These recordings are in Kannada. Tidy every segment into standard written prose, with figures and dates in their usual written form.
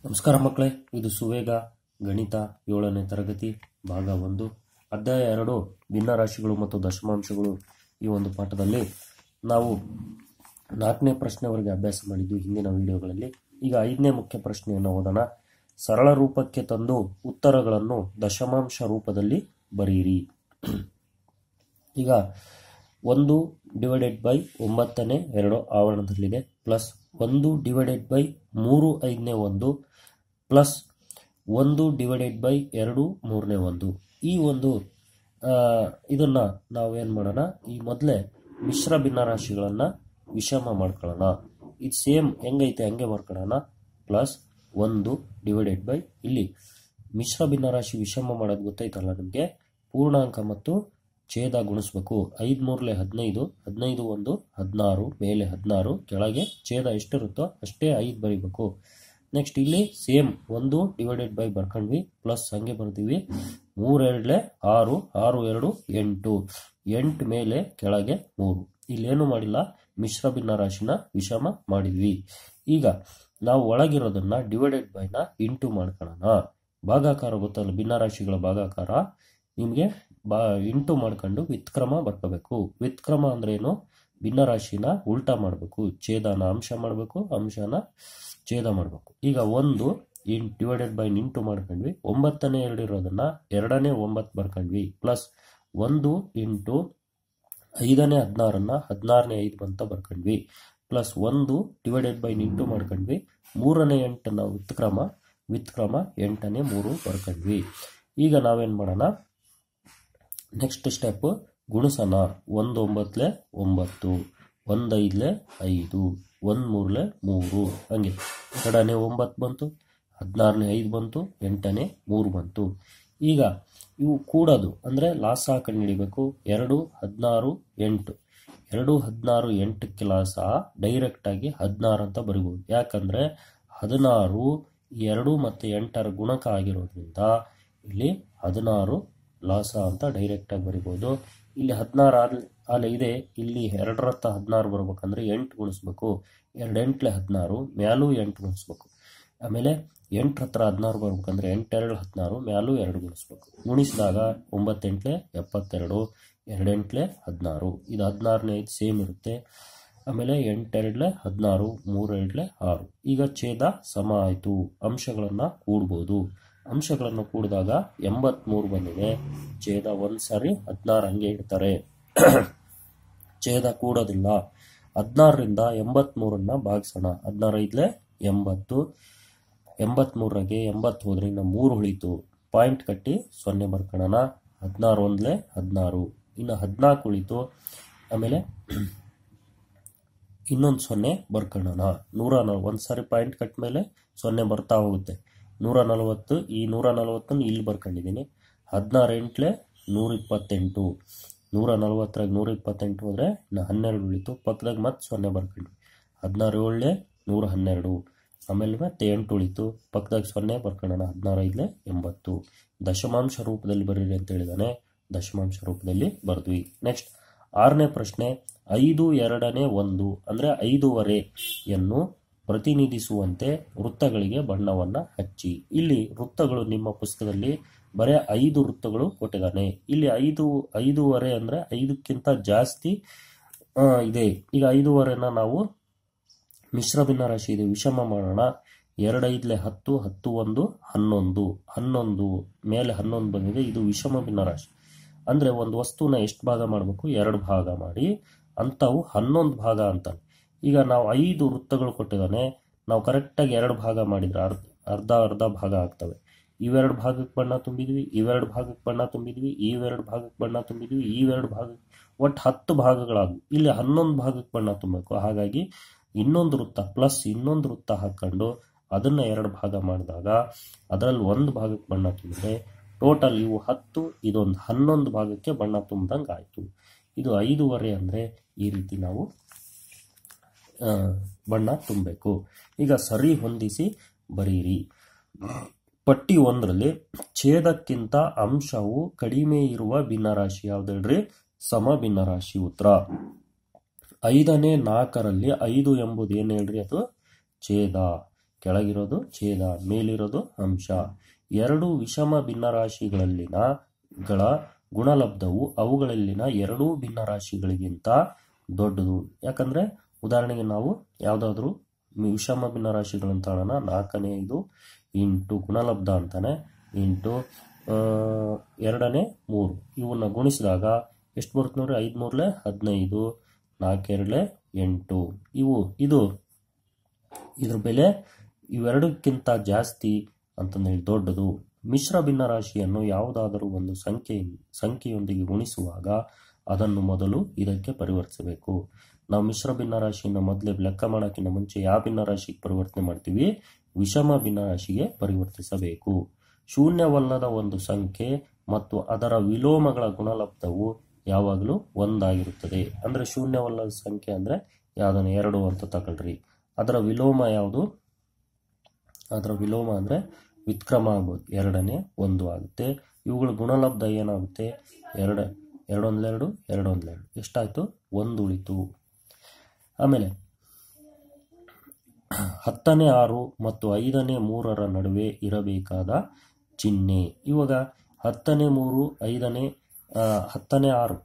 ನಮಸ್ಕಾರ ಮಕ್ಕಳೇ, ಇದು ಸುವೇಗ ಗಣಿತ 7ನೇ ತರಗತಿ ಭಾಗ 1 ಅಧ್ಯಾಯ 2 ಭಿನ್ನರಾಶಿಗಳು ಮತ್ತು ದಶಮಾಂಶಗಳು. ಈ ಒಂದು ಪಾಠದಲ್ಲಿ ನಾವು 4ನೇ ಪ್ರಶ್ನೆವರೆಗೆ ಅಭ್ಯಾಸ ಮಾಡಿದ್ವಿ ಹಿಂದಿನ ವಿಡಿಯೋಗಳಲ್ಲಿ. ಈಗ 5ನೇ ಮುಖ್ಯ ಪ್ರಶ್ನೆಯನ್ನು ಓದೋಣ. ಸರಳ ರೂಪಕ್ಕೆ ತಂದು ಉತ್ತರಗಳನ್ನು ದಶಮಾಂಶ ರೂಪದಲ್ಲಿ ಬರೆಯಿರಿ. ಈಗ 1/9ನೇ 2 ಆವರಣದಲ್ಲಿದೆ, ಪ್ಲಸ್ 1/3/1 ಪ್ಲಸ್ 1/2 3ನೇ 1. ಈ ಒಂದು ಇದನ್ನ ನಾವೇನು ಮಾಡೋಣ, ಈ ಮೊದಲೇ ಮಿಶ್ರ ಭಿನ್ನರಾಶಿಗಳನ್ನು ವಿಷಮ ಮಾಡ್ಕೊಳ್ಳೋಣ. ಇದು ಸೇಮ್ ಹೆಂಗೈತೆ ಹಂಗೆ ಮಾಡ್ಕೊಳ್ಳೋಣ. ಪ್ಲಸ್ 1/ ಇಲ್ಲಿ ಮಿಶ್ರ ಭಿನ್ನರಾಶಿ ವಿಷಮ ಮಾಡೋದು ಗೊತ್ತಾಯ್ತಲ್ಲ ನಿಮಗೆ. ಪೂರ್ಣಾಂಕ ಮತ್ತು ಛೇದ ಗುಣಿಸ್ಬೇಕು. 5 3 15, 15 1 16, ಮೇಲೆ 16, ಕೆಳಗೆ ಛೇದ ಎಷ್ಟಿರುತ್ತೋ ಅಷ್ಟೇ 5 ಬರೀಬೇಕು. ನೆಕ್ಸ್ಟ್ ಇಲ್ಲಿ ಸೇಮ್ 1/by ಬರ್ಕೊಂಡ್ವಿ, ಪ್ಲಸ್ ಹಂಗೆ ಬರ್ತೀವಿ. 3 2 6, 6 2 8, 8 ಮೇಲೆ ಕೆಳಗೆ 3. ಇಲ್ಲೇನು ಮಾಡಿಲ್ಲ, ಮಿಶ್ರ ಭಿನ್ನರಾಶಿನ ವಿಷಮ ಮಾಡಿದ್ವಿ. ಈಗ ನಾವು ಒಳಗಿರೋದನ್ನ ಡಿವೈಡೆಡ್ ಬೈನ ಇಂಟು ಮಾಡ್ಕೊಳ್ಳೋಣ. ಭಾಗಾಕಾರ ಗೊತ್ತಲ್ಲ, ಭಿನ್ನರಾಶಿಗಳ ಭಾಗಾಕಾರ. ನಿಮಗೆ ಇಂಟು ಮಾಡ್ಕೊಂಡು ವ್ಯುತ್ಕ್ರಮ ಬರ್ಕೋಬೇಕು. ವ್ಯುತ್ಕ್ರಮ ಅಂದ್ರೆ ಏನು? ಭಿನ್ನರಾಶಿನ ಉಲ್ಟಾ ಮಾಡಬೇಕು, ಛೇದನ ಅಂಶ ಮಾಡಬೇಕು, ಅಂಶನ ಛೇದ ಮಾಡಬೇಕು. ಈಗ 1 ಡಿವೈಡೆಡ್ ಬೈ ಇಂಟು ಮಾಡ್ಕೊಂಡ್ವಿ. 9ನೇ 2 ಇರೋದನ್ನ 2ನೇ 9 ಬರ್ಕೊಂಡ್ವಿ. ಪ್ಲಸ್ 1 ಇಂಟು 5ನೇ 16ನ್ನ 16ನೇ 5 ಅಂತ ಬರ್ಕೊಂಡ್ವಿ. ಪ್ಲಸ್ 1 ಡಿವೈಡೆಡ್ ಬೈ ಇಂಟು ಮಾಡ್ಕೊಂಡ್ವಿ. 3ನೇ 8ನ ವ್ಯುತ್ಕ್ರಮ 8ನೇ 3 ಬರ್ಕೊಂಡ್ವಿ. ಈಗ ನಾವೇನ್ ಮಾಡೋಣ, ನೆಕ್ಸ್ಟ್ ಸ್ಟೆಪ್ ಗುಣಿಸೋಣ. 1 9 9, 1 5 5, 1 3 3, ಹಂಗೆ 2ನೇ 9 ಬಂತು, 16ನೇ 5 ಬಂತು, 8ನೇ 3 ಬಂತು. ಈಗ ಇವು ಕೂಡೋದು ಅಂದ್ರೆ ಲಾಸ ಕಂಡು ಹಿಡಿಬೇಕು. 2 16 8, 2 16 8ಕ್ಕೆ ಲಾಸ ಡೈರೆಕ್ಟ್ ಆಗಿ 16 ಅಂತ ಬರಿಬಹುದು. ಯಾಕಂದ್ರೆ 16 2 ಮತ್ತು 8ರ ಗುಣಕ ಆಗಿರೋದ್ರಿಂದ ಇಲ್ಲಿ 16 ಲಾಸ ಅಂತ ಡೈರೆಕ್ಟ್ ಆಗಿ ಬರಿಬಹುದು. ಇಲ್ಲಿ 16 ಅಲ್ಲ ಇದೆ, ಇಲ್ಲಿ 2 ರತ್ತ 16 ಬರ್ಬೇಕಂದ್ರೆ 8 ಗುಣಿಸ್ಬೇಕು. 2 8 16, ಮ್ಯಾಲೂ 8 ಗುಣಿಸ್ಬೇಕು. ಆಮೇಲೆ 8 ಹತ್ರ 16 ಬರ್ಬೇಕಂದ್ರೆ 8 2 16, ಮ್ಯಾಲೂ 2 ಗುಣಿಸ್ಬೇಕು. ಗುಣಿಸಿದಾಗ 9 8 72, 2 8 16. ಇದು 16ನೇ 5 ಸೇಮ್ ಇರುತ್ತೆ. ಆಮೇಲೆ 8 2 16, 3 2 6. ಈಗ ಛೇದ ಸಮ ಆಯಿತು. ಅಂಶಗಳನ್ನ ಕೂಡ್ಬೋದು. ಅಂಶಗಳನ್ನು ಕೂಡಿದಾಗ 83 ಬಂದಿದೆ. ಛೇದ ಒಂದ್ಸಾರಿ 16 ಹಂಗೆ ಇಡ್ತಾರೆ, ಛೇದ ಕೂಡೋದಿಲ್ಲ. 16ರಿಂದ 83ನ್ನ ಭಾಗಿಸೋಣ. 16 5 80, 83ಗೆ 80 ಹೋದ್ರೆ ಇನ್ನು 3 ಉಳಿತು. ಪಾಯಿಂಟ್ ಕಟ್ಟಿ 0 ಬರ್ಕೊಳ್ಳೋಣ. 16 1 16, ಇನ್ನು 14 ಉಳಿತು. ಆಮೇಲೆ ಇನ್ನೊಂದು 0 ಬರ್ಕೊಳ್ಳೋಣ. 140 ಒಂದ್ಸಾರಿ ಪಾಯಿಂಟ್ ಕಟ್ ಮೇಲೆ 0 ಬರ್ತಾ ಹೋಗುತ್ತೆ. 140, ಈ 140 ಇಲ್ಲಿ ಬರ್ಕೊಂಡಿದ್ದೀನಿ. 16 8 128, 140 128 ಹೋದ್ರೆ ಇನ್ನು 12 ಉಳಿತು. ಪಕ್ಕದಾಗ ಮತ್ತೆ 0 ಬರ್ಕೊಂಡ್ವಿ. 16 7 112, ಆಮೇಲೆ ಮತ್ತೆ 8 ಉಳಿತು. ಪಕ್ಕದಾಗ 0 ಬರ್ಕೊಳ್ಳೋಣ. 16 5 80. ದಶಮಾಂಶ ರೂಪದಲ್ಲಿ ಬರೀರಿ ಅಂತ ಹೇಳಿದಾನೆ. ದಶಮಾಂಶ ರೂಪದಲ್ಲಿ ಬರ್ದ್ವಿ. ನೆಕ್ಸ್ಟ್ 6ನೇ ಪ್ರಶ್ನೆ. 5 2ನೇ 1 ಅಂದ್ರೆ 5/2ಯನ್ನು ಪ್ರತಿನಿಧಿಸುವಂತೆ ವೃತ್ತಗಳಿಗೆ ಬಣ್ಣವನ್ನ ಹಚ್ಚಿ. ಇಲ್ಲಿ ವೃತ್ತಗಳು ನಿಮ್ಮ ಪುಸ್ತಕದಲ್ಲಿ ಬರೇ 5 ವೃತ್ತಗಳು ಕೊಟ್ಟಿದ್ದಾನೆ. ಇಲ್ಲಿ 5/5 ಅಂದ್ರೆ 5ಕ್ಕಿಂತ ಜಾಸ್ತಿ ಇದೆ. ಈಗ 5/2ನ ನಾವು ಮಿಶ್ರ ಭಿನ್ನರಾಶಿ ಇದೆ, ವಿಷಮ ಮಾಡೋಣ. 2 5 10, 10 1 11, 11 ಮೇಲೆ 11 ಬಂದಿದೆ. ಇದು ವಿಷಮ ಭಿನ್ನರಾಶಿ. ಅಂದ್ರೆ ಒಂದು ವಸ್ತುನ ಎಷ್ಟು ಭಾಗ ಮಾಡಬೇಕು? 2 ಭಾಗ ಮಾಡಿ ಅಂತವು 11 ಭಾಗ ಅಂತಾನೆ. ಈಗ ನಾವು 5 ವೃತ್ತಗಳು ಕೊಟ್ಟಿದ್ದಾನೆ. ನಾವು ಕರೆಕ್ಟಾಗಿ 2 ಭಾಗ ಮಾಡಿದ್ರೆ ಅರ್ಧ ಅರ್ಧ ಭಾಗ ಆಗ್ತವೆ. ಇವೆರಡು ಭಾಗಕ್ಕೆ ಬಣ್ಣ ತುಂಬಿದ್ವಿ, ಇವೆರಡು ಭಾಗಕ್ಕೆ ಬಣ್ಣ ತುಂಬಿದ್ವಿ, ಇವೆರಡು ಭಾಗಕ್ಕೆ ಬಣ್ಣ ತುಂಬಿದ್ವಿ, ಇವೆರಡು ಭಾಗಕ್ಕೆ, ಒಟ್ಟು 10 ಭಾಗಗಳಾದ್ವು. ಇಲ್ಲಿ 11 ಭಾಗಕ್ಕೆ ಬಣ್ಣ ತುಂಬಬೇಕು. ಹಾಗಾಗಿ ಇನ್ನೊಂದು ವೃತ್ತ ಪ್ಲಸ್ ಇನ್ನೊಂದು ವೃತ್ತ ಹಾಕೊಂಡು ಅದನ್ನ 2 ಭಾಗ ಮಾಡಿದಾಗ ಅದರಲ್ಲಿ 1 ಭಾಗಕ್ಕೆ ಬಣ್ಣ ತುಂಬಿದ್ರೆ ಟೋಟಲ್ ಇವು 10, ಇದೊಂದು 11 ಭಾಗಕ್ಕೆ ಬಣ್ಣ ತುಂಬಿದಂಗೆ ಆಯ್ತು. ಇದು 5/2 ಅಂದ್ರೆ ಈ ರೀತಿ ನಾವು ಬಣ್ಣ ತುಂಬಬೇಕು. ಈಗ ಸರಿ ಹೊಂದಿಸಿ ಬರೀರಿ. ಪಟ್ಟಿ 1ರಲ್ಲಿ ಛೇದಕ್ಕಿಂತ ಅಂಶವು ಕಡಿಮೆ ಇರುವ ಭಿನ್ನರಾಶಿ ಯಾವ್ದು ಹೇಳ್ರಿ? ಸಮ ಭಿನ್ನರಾಶಿ. ಉತ್ತರ 5ನೇ 4ರಲ್ಲಿ 5 ಎಂಬುದು ಏನು ಹೇಳ್ರಿ? ಅದು ಛೇದ. ಕೆಳಗಿರೋದು ಛೇದ, ಮೇಲಿರೋದು ಅಂಶ. ಎರಡು ವಿಷಮ ಭಿನ್ನರಾಶಿಗಳಲ್ಲಿನ ಗುಣಲಬ್ಧವು ಅವುಗಳಲ್ಲಿನ ಎರಡೂ ಭಿನ್ನರಾಶಿಗಳಿಗಿಂತ ದೊಡ್ಡದು. ಯಾಕಂದ್ರೆ ಉದಾಹರಣೆಗೆ ನಾವು ಯಾವುದಾದ್ರೂ ವಿಷಮ ಭಿನ್ನರಾಶಿಗಳಂತ ಹೇಳೋಣ, 4ನೇ 5 ಇಂಟು ಗುಣಲಬ್ಧ ಅಂತಾನೆ ಇಂಟು 2ನೇ 3 ಇವನ್ನ ಗುಣಿಸಿದಾಗ ಎಷ್ಟು ಬರುತ್ತೆ ನೋಡ್ರಿ, 5 3 15, 4 2 8. ಇದ್ರ ಬೆಲೆ ಇವೆರಡಕ್ಕಿಂತ ಜಾಸ್ತಿ ಅಂತಂದೇಳಿ ದೊಡ್ಡದು. ಮಿಶ್ರ ಭಿನ್ನರಾಶಿಯನ್ನು ಯಾವುದಾದರೂ ಒಂದು ಸಂಖ್ಯೆಯೊಂದಿಗೆ ಗುಣಿಸುವಾಗ ಅದನ್ನು ಮೊದಲು ಇದಕ್ಕೆ ಪರಿವರ್ತಿಸಬೇಕು. ನಾವು ಮಿಶ್ರ ಭಿನ್ನರಾಶಿಯನ್ನು ಮೊದಲೇ ಲೆಕ್ಕ ಮಾಡೋಕ್ಕಿಂತ ಮುಂಚೆ ಯಾವ ಭಿನ್ನರಾಶಿಗೆ ಪರಿವರ್ತನೆ ಮಾಡ್ತೀವಿ, ವಿಷಮ ಭಿನ್ನರಾಶಿಗೆ ಪರಿವರ್ತಿಸಬೇಕು. ಶೂನ್ಯವಲ್ಲದ ಒಂದು ಸಂಖ್ಯೆ ಮತ್ತು ಅದರ ವಿಲೋಮಗಳ ಗುಣಲಬ್ಧವು ಯಾವಾಗಲೂ ಒಂದಾಗಿರುತ್ತದೆ. ಅಂದ್ರೆ ಶೂನ್ಯವಲ್ಲದ ಸಂಖ್ಯೆ ಅಂದ್ರೆ ಯಾವ್ದನ್ನ 2 ಅಂತ ತಗೊಳ್ರಿ. ಅದರ ವಿಲೋಮ ಯಾವುದು, ಅದರ ವಿಲೋಮ ಅಂದ್ರೆ ವ್ಯುತ್ಕ್ರಮ ಆಗ್ಬೋದು, 2ನೇ 1 ಆಗುತ್ತೆ. ಇವುಗಳ ಗುಣಲಬ್ಧ ಏನಾಗುತ್ತೆ, 2 2 1 2 2 1 2 ಎಷ್ಟಾಯ್ತು, 1 ಉಳಿತು. ಆಮೇಲೆ 10ನೇ 6 ಮತ್ತು 5ನೇ 3ರ ನಡುವೆ ಇರಬೇಕಾದ ಚಿಹ್ನೆ. ಇವಾಗ 10ನೇ 3 5ನೇ 6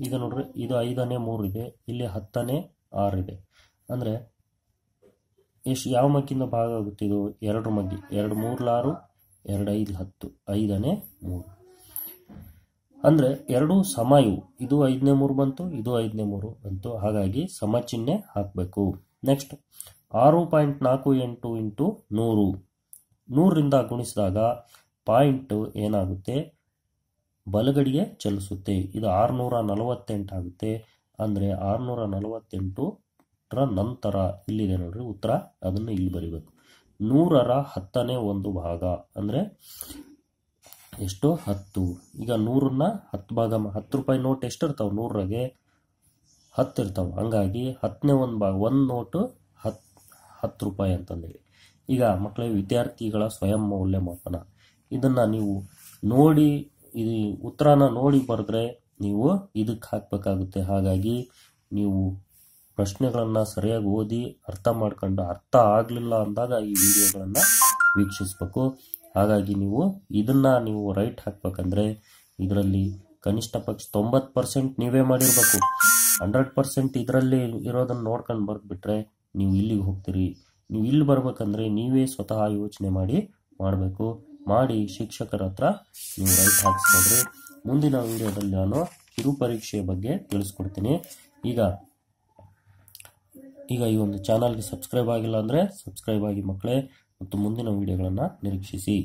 ಈಗ ನೋಡ್ರಿ, ಇದು 5ನೇ 3 ಇದೆ, ಇಲ್ಲಿ 10ನೇ 6 ಇದೆ. ಅಂದ್ರೆ ಯಾವ ಮಗ್ಗಿಂದ ಭಾಗ ಆಗುತ್ತೆ, ಇದು 2 ಮಗ್ಗಿ, 2 3 6 2 5 10, 5ನೇ 3 ಅಂದ್ರೆ ಎರಡು ಸಮ ಇವು. ಇದು 5ನೇ 3 ಬಂತು, ಇದು 5ನೇ 3 ಬಂತು, ಹಾಗಾಗಿ ಸಮ ಚಿಹ್ನೆ ಹಾಕಬೇಕು. ನೆಕ್ಸ್ಟ್ 6.48 ಇಂಟು 100 100ರಿಂದ ಗುಣಿಸಿದಾಗ ಪಾಯಿಂಟ್ ಏನಾಗುತ್ತೆ, ಬಲಗಡೆಗೆ ಚಲಿಸುತ್ತೆ. ಇದು 648 ಆಗುತ್ತೆ. ಅಂದ್ರೆ 648ರ ನಂತರ ಇಲ್ಲಿದೆ ನೋಡ್ರಿ ಉತ್ತರ, ಅದನ್ನು ಇಲ್ಲಿ ಬರಿಬೇಕು. 100ರ 10ನೇ 1 ಭಾಗ ಅಂದ್ರೆ ಎಷ್ಟು, 10. ಈಗ 100ನ್ನ 10 ಭಾಗ, 10 ರೂಪಾಯಿ ನೋಟ್ ಎಷ್ಟಿರ್ತಾವ, 100ರಾಗೆ 10 ಇರ್ತಾವ. ಹಂಗಾಗಿ 10ನೇ 1 ಭಾಗ, 1 ನೋಟು 10 ರೂಪಾಯಿ ಅಂತಂದೇಳಿ. ಈಗ ಮಕ್ಕಳಿಗೆ ವಿದ್ಯಾರ್ಥಿಗಳ ಸ್ವಯಂ ಮೌಲ್ಯಮಾಪನ ಇದನ್ನ ನೀವು ನೋಡಿ, ಇದು ಉತ್ತರನ ನೋಡಿ ಬರೆದ್ರೆ ನೀವು ಇದಕ್ಕೆ ಹಾಕಬೇಕಾಗುತ್ತೆ. ಹಾಗಾಗಿ ನೀವು ಪ್ರಶ್ನೆಗಳನ್ನ ಸರಿಯಾಗಿ ಓದಿ ಅರ್ಥ ಮಾಡ್ಕೊಂಡು, ಅರ್ಥ ಆಗಲಿಲ್ಲ ಅಂದಾಗ ಈ ವಿಡಿಯೋಗಳನ್ನ ವೀಕ್ಷಿಸಬೇಕು. ಹಾಗಾಗಿ ಇದನ್ನ ನೀವು ರೈಟ್ ಹಾಕ್ಬೇಕಂದ್ರೆ ಇದರಲ್ಲಿ ಕನಿಷ್ಠ ಪಕ್ಷ 90% ನೀವೇ ಮಾಡಿರ್ಬೇಕು. 100% ಇದರಲ್ಲಿ ಇರೋದನ್ನ ನೋಡ್ಕೊಂಡು ಬರ್ದ್ಬಿಟ್ರೆ ನೀವು ಇಲ್ಲಿಗೆ ಹೋಗ್ತೀರಿ. ನೀವು ಇಲ್ಲಿ ಬರ್ಬೇಕಂದ್ರೆ ನೀವೇ ಸ್ವತಃ ಯೋಚನೆ ಮಾಡಬೇಕು. ಮಾಡಿ ಶಿಕ್ಷಕರ ಹತ್ರ ನೀವು ರೈಟ್ ಹಾಕಿಸ್ಕೊಡ್ರಿ. ಮುಂದಿನ ವಿಡಿಯೋದಲ್ಲಿ ನಾನು ಕಿರು ಪರೀಕ್ಷೆಯ ಬಗ್ಗೆ ತಿಳಿಸ್ಕೊಡ್ತೀನಿ. ಈಗ ಈ ಒಂದು ಚಾನಲ್ಗೆ ಸಬ್ಸ್ಕ್ರೈಬ್ ಆಗಿಲ್ಲ ಅಂದ್ರೆ ಸಬ್ಸ್ಕ್ರೈಬ್ ಆಗಿ ಮಕ್ಕಳೇ, ಮತ್ತು ಮುಂದಿನ ವಿಡಿಯೋಗಳನ್ನು ನಿರೀಕ್ಷಿಸಿ.